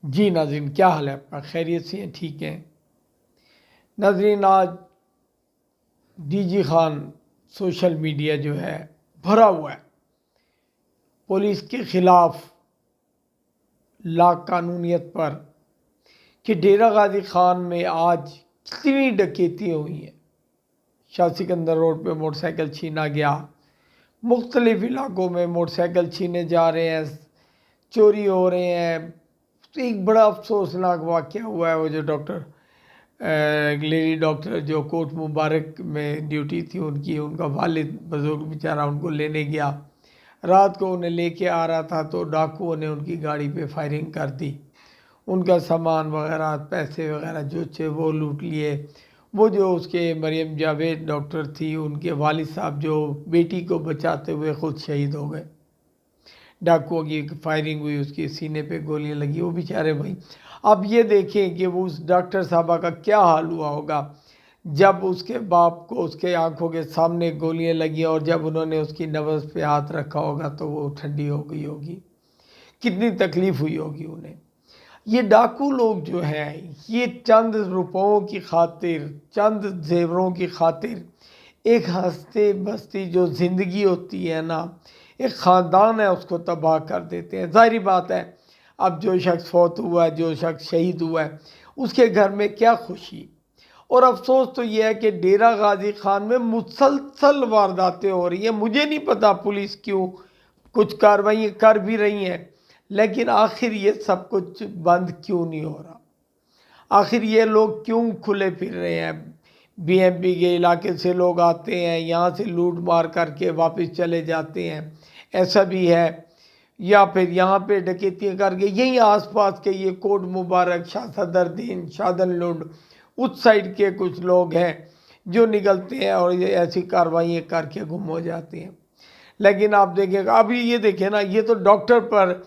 जी नाज़रीन, क्या हाल है आपका? खैरियत से हैं? ठीक हैं नाज़रीन। आज डीजी खान सोशल मीडिया जो है भरा हुआ है पुलिस के ख़िलाफ़ ला कानूनियत पर कि डेरा गाजी खान में आज कितनी डकैती हुई हैं। शाह सिकंदर रोड पे मोटरसाइकिल छीना गया, मुख्तलिफ़ इलाकों में मोटरसाइकिल छीने जा रहे हैं, चोरी हो रहे हैं। तो एक बड़ा अफसोसनाक वाक़या हुआ है। वो जो डॉक्टर एक लेडी डॉक्टर जो कोट मुबारक में ड्यूटी थी उनकी, उनका वालिद बुज़ुर्ग बेचारा उनको लेने गया। रात को उन्हें लेके आ रहा था तो डाकुओं ने उनकी गाड़ी पे फायरिंग कर दी। उनका सामान वगैरह, पैसे वगैरह जो थे वो लूट लिए। वो जो उसके मरियम जावेद डॉक्टर थी, उनके वालिद साहब जो बेटी को बचाते हुए ख़ुद शहीद हो गए। डाकुओं की फायरिंग हुई, उसके सीने पे गोलियां लगी, वो बेचारे भाई। अब ये देखें कि वो उस डॉक्टर साहबा का क्या हाल हुआ होगा जब उसके बाप को उसके आंखों के सामने गोलियां लगी और जब उन्होंने उसकी नब्ज़ पे हाथ रखा होगा तो वो ठंडी हो गई होगी। कितनी तकलीफ़ हुई होगी उन्हें। ये डाकू लोग जो हैं, ये चंद रुपयों की खातिर, चंद जेवरों की खातिर एक हंसते बसती जो ज़िंदगी होती है ना, एक ख़ानदान है, उसको तबाह कर देते हैं। ज़ाहिर बात है, अब जो शख्स फौत हुआ है, जो शख्स शहीद हुआ है, उसके घर में क्या खुशी। और अफसोस तो यह है कि डेरा गाजी खान में मुसलसल वारदातें हो रही हैं। मुझे नहीं पता पुलिस क्यों कुछ कार्रवाई कर भी रही हैं, लेकिन आखिर ये सब कुछ बंद क्यों नहीं हो रहा। आखिर ये लोग क्यों खुले फिर रहे हैं। बीएमपी के इलाके से लोग आते हैं, यहाँ से लूट मार करके वापस चले जाते हैं, ऐसा भी है। या फिर यहाँ पे डकैतियाँ करके यहीं आसपास के ये कोट मुबारक, शाह सदरुद्दीन, शादन लुंड, उस साइड के कुछ लोग हैं जो निकलते हैं और ये ऐसी कार्रवाई करके गुम हो जाते हैं। लेकिन आप देखेंगे अभी ये देखें ना, ये तो डॉक्टर पर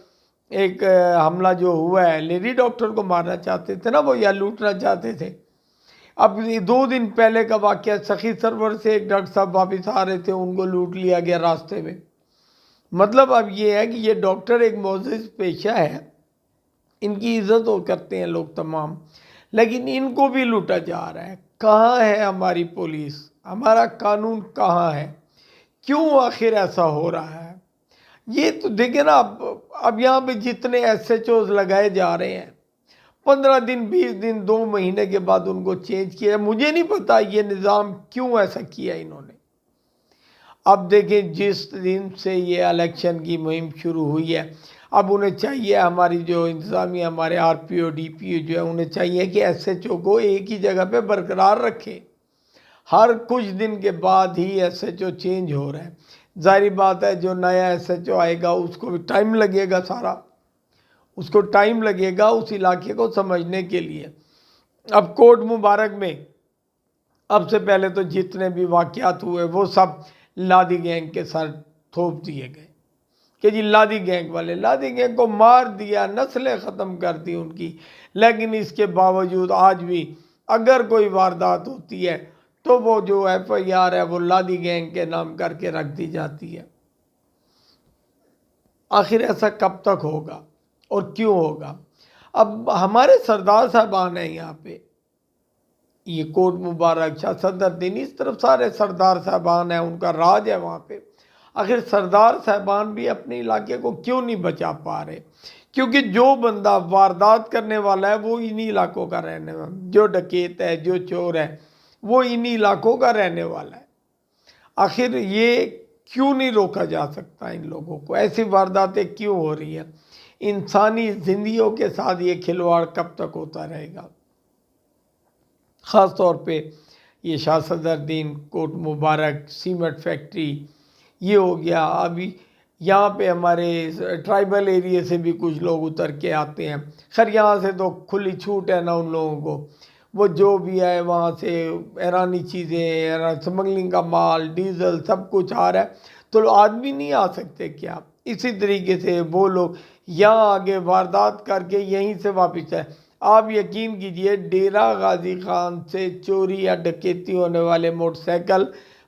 एक हमला जो हुआ है, लेडी डॉक्टर को मारना चाहते थे ना वो, या लूटना चाहते थे। अब ये 2 दिन पहले का वाक़या, सखी सरवर से एक डॉक्टर साहब वापस आ रहे थे, उनको लूट लिया गया रास्ते में। मतलब अब ये है कि ये डॉक्टर एक मोअज़्ज़िज़ पेशा है, इनकी इज़्ज़त वो करते हैं लोग तमाम, लेकिन इनको भी लूटा जा रहा है। कहाँ है हमारी पुलिस, हमारा कानून कहाँ है? क्यों आखिर ऐसा हो रहा है? ये तो देखिए ना, अब यहाँ पे जितने SHOs लगाए जा रहे हैं, 15 दिन, 20 दिन, 2 महीने के बाद उनको चेंज किया। मुझे नहीं पता ये निज़ाम क्यों ऐसा किया इन्होंने। अब देखें, जिस दिन से ये इलेक्शन की मुहिम शुरू हुई है, अब उन्हें चाहिए, हमारी जो इंतज़ामिया, हमारे RPO DPO जो है, उन्हें चाहिए कि SHO को एक ही जगह पे बरकरार रखें। हर कुछ दिन के बाद ही SHO चेंज हो रहा है। ज़ाहिर बात है, जो नया SHO आएगा उसको भी टाइम लगेगा, सारा उसको टाइम लगेगा उस इलाके को समझने के लिए। अब कोट मुबारक में अब से पहले तो जितने भी वाक़यात हुए वो सब लादी गैंग के सर थोप दिए गए कि जी लादी गैंग वाले, लादी गैंग को मार दिया, नस्लें ख़त्म कर दी उनकी। लेकिन इसके बावजूद आज भी अगर कोई वारदात होती है तो वो जो FIR है वो लादी गैंग के नाम करके रख दी जाती है। आखिर ऐसा कब तक होगा और क्यों होगा? अब हमारे सरदार साहबान हैं यहाँ पे, ये कोट मुबारक, शाह सदरुद्दीन, इस तरफ सारे सरदार साहबान हैं, उनका राज है वहाँ पे। आखिर सरदार साहबान भी अपने इलाके को क्यों नहीं बचा पा रहे? क्योंकि जो बंदा वारदात करने वाला है वो इन्हीं इलाकों का रहने वाला, जो डकैत है, जो चोर है, वो इन्हीं इलाकों का रहने वाला है। आखिर ये क्यों नहीं रोका जा सकता इन लोगों को? ऐसी वारदातें क्यों हो रही हैं? इंसानी जिंदगियों के साथ ये खिलवाड़ कब तक होता रहेगा? ख़ास तौर पे ये शाह सदरुद्दीन, कोट मुबारक, सीमेंट फैक्ट्री, ये हो गया। अभी यहाँ पे हमारे ट्राइबल एरिया से भी कुछ लोग उतर के आते हैं। खैर यहाँ से तो खुली छूट है ना उन लोगों को, वो जो भी है वहाँ से ईरानी चीज़ें, स्मगलिंग का माल, डीजल, सब कुछ आ रहा है, तो आदमी नहीं आ सकते क्या? इसी तरीके से वो लोग यहाँ आगे वारदात करके यहीं से वापस आए। आप यकीन कीजिए, डेरा गाजी खान से चोरी या डकैती होने वाले मोटरसाइकिल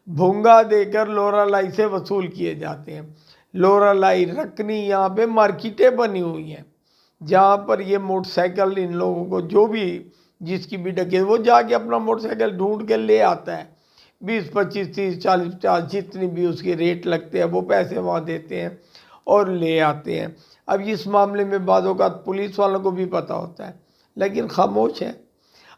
भूंगा देकर लोरा लाई से वसूल किए जाते हैं। लोरा लाई, रकनी, यहाँ पे मार्केटें बनी हुई हैं जहाँ पर ये मोटरसाइकिल इन लोगों को जो भी जिसकी भी डके वो जाके अपना मोटरसाइकिल ढूंढ के ले आता है। 20, 25, 30, 40, 50 जितनी भी उसके रेट लगते हैं वो पैसे वहाँ देते हैं और ले आते हैं। अब इस मामले में बाज़ों का पुलिस वालों को भी पता होता है लेकिन खामोश है।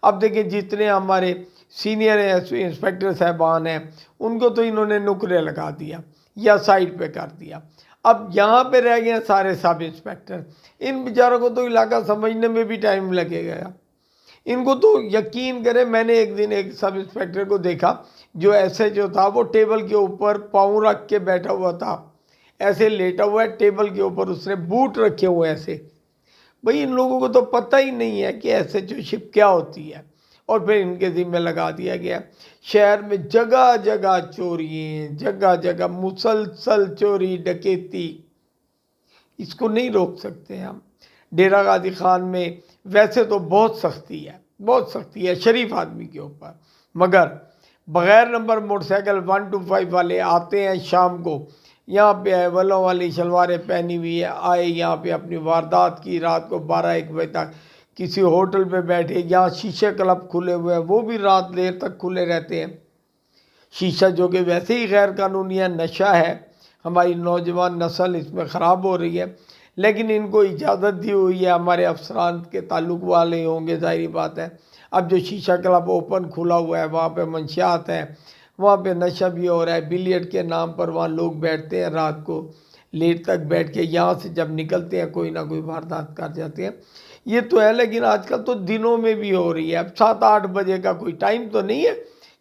अब देखिए जितने हमारे सीनियर इंस्पेक्टर साहबान हैं उनको तो इन्होंने नुकरे लगा दिया या साइड पे कर दिया। अब यहाँ पे रह गए सारे सब इंस्पेक्टर। इन बेचारों को तो इलाका समझने में भी टाइम लगेगा। इनको तो यकीन करें, मैंने एक दिन एक सब इंस्पेक्टर को देखा जो ऐसे जो था वो टेबल के ऊपर पाँव रख के बैठा हुआ था, ऐसे लेटा हुआ है टेबल के ऊपर, उसने बूट रखे हुए ऐसे। भाई इन लोगों को तो पता ही नहीं है कि एसएचओशिप क्या होती है और फिर इनके ज़िम्मे लगा दिया गया। शहर में जगह जगह चोरी, जगह जगह मुसलसल चोरी डकैती, इसको नहीं रोक सकते हम। डेरा गाजी खान में वैसे तो बहुत सख्ती है शरीफ आदमी के ऊपर, मगर बग़ैर नंबर मोटरसाइकिल 125 वाले आते हैं शाम को, यहाँ पे आए वलों वाली शलवारें पहनी हुई है, आए यहाँ पे अपनी वारदात की, रात को 12-1 बजे तक किसी होटल पे बैठे। यहाँ शीशे क्लब खुले हुए हैं, वो भी रात देर तक खुले रहते हैं। शीशा जो कि वैसे ही गैर कानूनी है, नशा है, हमारी नौजवान नस्ल इसमें ख़राब हो रही है, लेकिन इनको इजाज़त दी हुई है, हमारे अफसरान के ताल्लुक वाले होंगे, ज़ाहिर बात है। अब जो शीशा क्लब ओपन खुला हुआ है वहाँ पे मंशियात हैं, वहाँ पे नशा भी हो रहा है, बिलियर्ड के नाम पर वहाँ लोग बैठते हैं, रात को लेट तक बैठ के यहाँ से जब निकलते हैं कोई ना कोई वारदात कर जाते हैं। ये तो है, लेकिन आजकल तो दिनों में भी हो रही है। अब 7-8 बजे का कोई टाइम तो नहीं है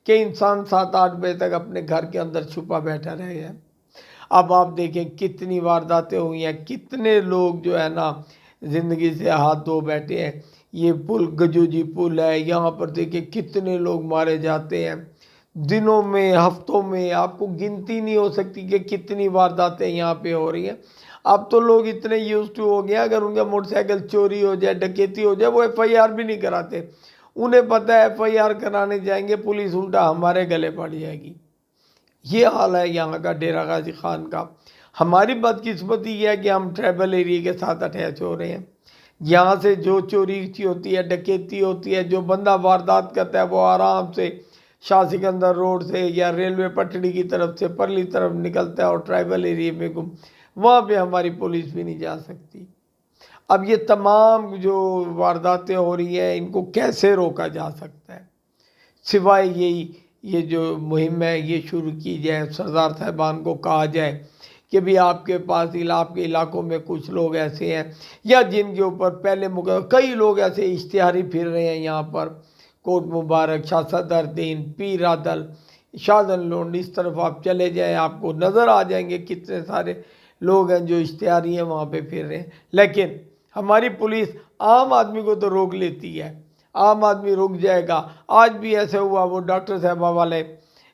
कि इंसान 7-8 बजे तक अपने घर के अंदर छुपा बैठा रह गया। अब आप देखें कितनी वारदातें हुई हैं, कितने लोग जो है ना ज़िंदगी से हाथ धो बैठे हैं। ये पुल गजूजी पुल है, यहाँ पर देखिए कितने लोग मारे जाते हैं दिनों में, हफ्तों में, आपको गिनती नहीं हो सकती कि कितनी वारदातें यहाँ पे हो रही हैं। अब तो लोग इतने यूज्ड टू हो गए, अगर उनका मोटरसाइकिल चोरी हो जाए, डकैती हो जाए, वो एफआईआर भी नहीं कराते। उन्हें पता है एफआईआर कराने जाएंगे पुलिस उल्टा हमारे गले पड़ जाएगी। ये हाल है यहाँ का डेरा गाजी खान का। हमारी बदकिस्मती ये है कि हम ट्राइबल एरिया के साथ अटैच हो रहे हैं। यहाँ से जो चोरी होती है, डकैती होती है, जो बंदा वारदात करता है वो आराम से शाह सिकंदर रोड से या रेलवे पटड़ी की तरफ से परली तरफ निकलता है और ट्राइबल एरिया में घूम, वहाँ पे हमारी पुलिस भी नहीं जा सकती। अब ये तमाम जो वारदातें हो रही हैं इनको कैसे रोका जा सकता है, सिवाय यही ये जो मुहिम है ये शुरू की जाए, सरदार साहबान को कहा जाए कि भी आपके पास आपके इलाकों में कुछ लोग ऐसे हैं या जिनके ऊपर पहले कई लोग ऐसे इश्तिहारी फिर रहे हैं यहाँ पर, कोट मुबारक, शाह सदरुद्दीन, पीर आदल, शाहजन लोंड, इस तरफ आप चले जाएं आपको नज़र आ जाएंगे कितने सारे लोग हैं जो इश्तिहारी हैं वहाँ पे फिर रहे हैं। लेकिन हमारी पुलिस आम आदमी को तो रोक लेती है, आम आदमी रुक जाएगा। आज भी ऐसे हुआ, वो डॉक्टर साहबा वाले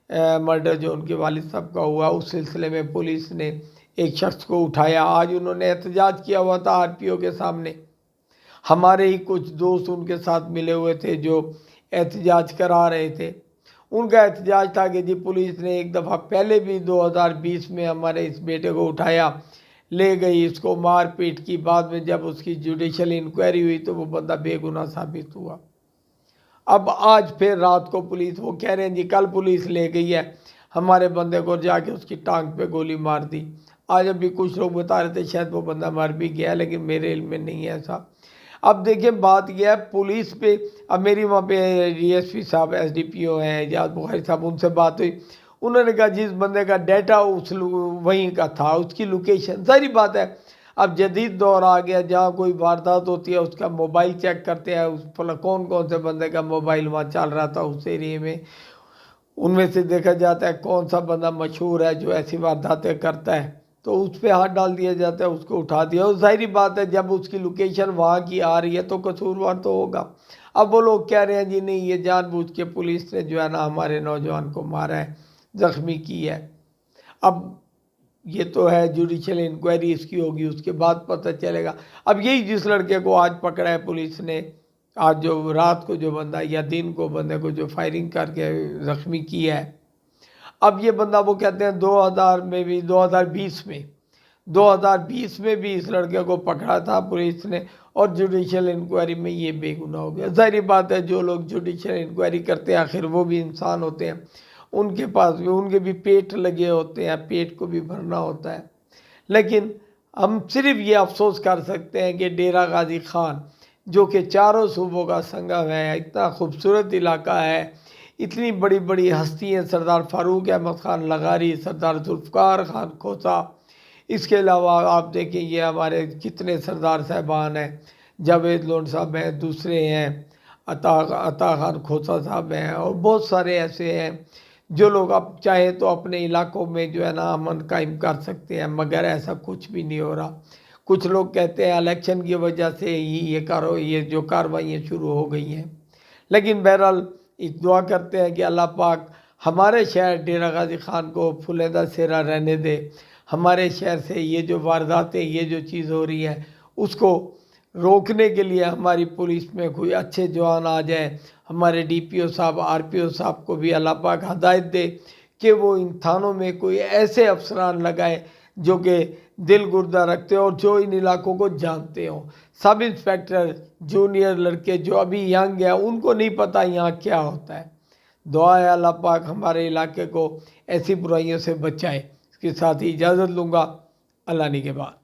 मर्डर जो उनके वालिद साहब का हुआ, उस सिलसिले में पुलिस ने एक शख्स को उठाया। आज उन्होंने एहतजाज किया हुआ था आरपीओ के सामने। हमारे ही कुछ दोस्त उनके साथ मिले हुए थे जो एहतजाज करा रहे थे। उनका एहतजाज था कि जी पुलिस ने एक दफ़ा पहले भी 2020 में हमारे इस बेटे को उठाया, ले गई, इसको मार पीट की, बाद में जब उसकी जुडिशल इंक्वायरी हुई तो वो बंदा बेगुनाह साबित हुआ। अब आज फिर रात को पुलिस, वो कह रहे हैं जी कल पुलिस ले गई है हमारे बंदे को, जाके उसकी टांग पे गोली मार दी। आज अभी कुछ लोग बता रहे थे शायद वो बंदा मर भी गया, लेकिन मेरे इल्म में नहीं है ऐसा। अब देखिए बात यह है पुलिस पे, अब मेरी वहाँ पे डीएसपी साहब एसडीपीओ हैं एजाज बुखारी साहब, उनसे बात हुई। उन्होंने कहा जिस बंदे का डाटा उस वहीं का था, उसकी लोकेशन, सारी बात है अब जदीद दौर आ गया जहाँ कोई वारदात होती है उसका मोबाइल चेक करते हैं, उस पर कौन कौन से बंदे का मोबाइल वहाँ चल रहा था उस एरिए में, उनमें से देखा जाता है कौन सा बंदा मशहूर है जो ऐसी वारदातें करता है, तो उस पर हाथ डाल दिया जाता है, उसको उठा दिया। और जाहिर बात है जब उसकी लोकेशन वहाँ की आ रही है तो कसूरवार तो होगा। अब वो लोग कह रहे हैं जी नहीं ये जानबूझ के पुलिस ने जो है ना हमारे नौजवान को मारा है, ज़ख्मी की है। अब ये तो है जुडिशल इंक्वायरी इसकी होगी, उसके बाद पता चलेगा। अब यही जिस लड़के को आज पकड़ा है पुलिस ने, आज जो रात को जो बंदा या दिन को बंदे को जो फायरिंग करके ज़ख्मी किया है, अब ये बंदा वो कहते हैं 2020 में 2020 में भी इस लड़के को पकड़ा था पुलिस ने और जुडिशियल इंक्वायरी में ये बेगुनाह हो गया। ज़ाहिर बात है, जो लोग जुडिशियल इंक्वायरी करते हैं आखिर वो भी इंसान होते हैं, उनके पास भी उनके भी पेट लगे होते हैं, पेट को भी भरना होता है। लेकिन हम सिर्फ ये अफसोस कर सकते हैं कि डेरा गाजी खान जो कि चारों सूबों का संगम है, इतना खूबसूरत इलाका है, इतनी बड़ी बड़ी हस्तियाँ, सरदार फारूक अहमद खान लगारी, सरदार जुल्फ़िकार खान खोसा, इसके अलावा आप देखें ये हमारे कितने सरदार साहबान हैं, जावेद लोन साहब हैं, दूसरे हैं, अता खान खोसा साहब हैं, और बहुत सारे ऐसे हैं जो लोग अब चाहे तो अपने इलाकों में जो है ना अमन कायम कर सकते हैं, मगर ऐसा कुछ भी नहीं हो रहा। कुछ लोग कहते हैं इलेक्शन की वजह से ही ये जो कार्रवाइयाँ शुरू हो गई हैं, लेकिन बहरहाल एक दुआ करते हैं कि अल्लाह पाक हमारे शहर डेरा गाजी खान को फुलेंदा सेरा रहने दे। हमारे शहर से ये जो वारदातें, ये जो चीज़ हो रही है, उसको रोकने के लिए हमारी पुलिस में कोई अच्छे जवान आ जाए। हमारे डीपीओ साहब, आरपीओ साहब को भी अल्लाह पाक हदायत दे कि वो इन थानों में कोई ऐसे अफसरान लगाए जो कि दिल गुर्दा रखते हो और जो इन इलाकों को जानते हो। सब इंस्पेक्टर जूनियर लड़के जो अभी यंग है, उनको नहीं पता यहाँ क्या होता है। दुआ है अल्लाह पाक हमारे इलाके को ऐसी बुराइयों से बचाए। इसके साथ ही इजाज़त लूँगा। अल्लाह ने के बाद।